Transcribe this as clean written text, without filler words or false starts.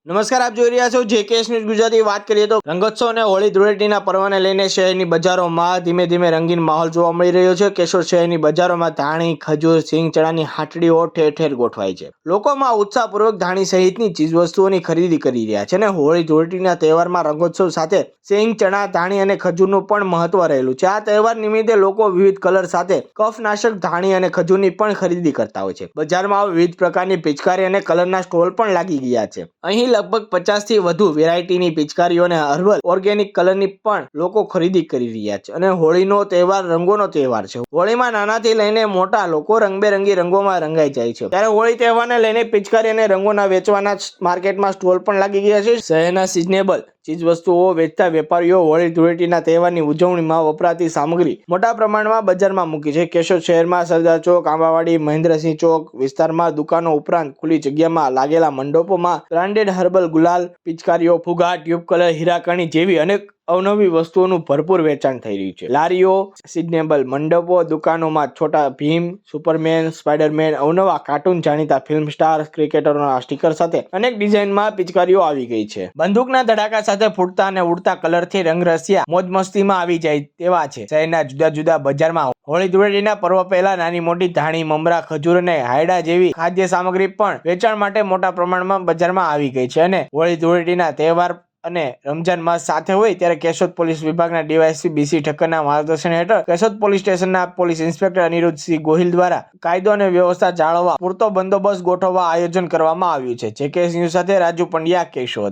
નમસ્કાર, આપ જોઈ રહ્યા છો જેકેએસ ન્યૂઝ ગુજરાતી। વાત કરીએ તો રંગોત્સવ અને હોળી ધૂળેટીના પર્વને લઈને શહેરની બજારોમાં ધીમે ધીમે રંગીન માહોલ જોવા મળી રહ્યો છે। કેશોદ શહેરની બજારોમાં ધાણી, ખજૂર, સિંગ ચણાની હાટડીઓ ઠેર ઠેર ગોઠવાઈ છે। લોકોમાં ઉત્સાહપૂર્વક ધાણી સહિતની ચીજવસ્તુઓની ખરીદી કરી રહ્યા છે અને હોળી ધૂળેટીના તહેવારમાં રંગોત્સવ સાથે સિંગ, ચણા, ધાણી અને ખજૂરનું પણ મહત્વ રહેલું છે। આ તહેવાર નિમિત્તે લોકો વિવિધ કલર સાથે કફનાશક ધાણી અને ખજૂરની પણ ખરીદી કરતા હોય છે। બજારમાં વિવિધ પ્રકારની પિચકારી અને કલરના સ્ટોલ પણ લાગી ગયા છે। અહીં લગભગ 50 થી વધુ વેરાયટીની પિચકારીઓ અને હર્બલ ઓર્ગેનિક કલરની પણ લોકો ખરીદી કરી રહ્યા છે અને હોળીનો તહેવાર રંગોનો તહેવાર છે। હોળીમાં નાનાથી લઈને મોટા લોકો રંગબેરંગી રંગોમાં રંગાઈ જાય છે। ત્યારે હોળી તહેવારને લઈને પિચકારી અને રંગોના વેચવાના માર્કેટમાં સ્ટોલ પણ લાગી ગયા છે। શહેરના સિઝનેબલ ચીજ વસ્તુઓ વેચતા વેપારીઓ હોળી ધૂળેટીના તહેવારની ઉજવણીમાં વપરાતી સામગ્રી મોટા પ્રમાણમાં બજારમાં મૂકી છે। કેશોદ શહેરમાં સરદાર ચોક, આંબાવાડી, મહેન્દ્રસિંહ ચોક વિસ્તારમાં દુકાનો ઉપરાંત ખુલ્લી જગ્યામાં લાગેલા મંડપોમાં બ્રાન્ડેડ હર્બલ ગુલાલ, પિચકારીઓ, ફુગા, ટ્યુબ કલર, હીરાકણી જેવી અનેક અવનવી વસ્તુઓનું ભરપૂર વેચાણ થઈ રહ્યું છે। લારીઓ, સિઝનેબલ મંડપો, દુકાનોમાં છોટા ભીમ, સુપરમેન, સ્પાઈડરમેન, અવનવા કાર્ટૂન, જાણીતા ફિલ્મ સ્ટાર, ક્રિકેટરોના સ્ટીકર સાથે અનેક ડિઝાઇનમાં પિચકારીઓ આવી ગઈ છે। બંદૂકના ધડાકા સાથે ફૂટતા અને ઉડતા કલરથી રંગરસિયા મોજ મસ્તીમાં આવી જાય તેવા છે। શહેરના જુદા જુદા બજારમાં હોળી ધૂળેટીના પર્વ પહેલા નાની મોટી ધાણી, મમરા, ખજૂર અને હાયડા જેવી ખાદ્ય સામગ્રી પણ વેચાણ માટે મોટા પ્રમાણમાં બજારમાં આવી ગઈ છે અને હોળી ધૂળેટીના તહેવાર અને રમજાન માસ સાથે હોય ત્યારે કેશોદ પોલીસ વિભાગના ડીવાયએસપી બીસી ઠક્કરના માર્ગદર્શન હેઠળ કેશોદ પોલીસ સ્ટેશનના પોલીસ ઇન્સ્પેક્ટર અનિરુદ્ધસિંહ ગોહિલ દ્વારા કાયદો અને વ્યવસ્થા જાળવવા પૂરતો બંદોબસ્ત ગોઠવવા આયોજન કરવામાં આવ્યું છે। જેકેએસ ન્યૂઝ સાથે રાજુ પંડ્યા, કેશોદ।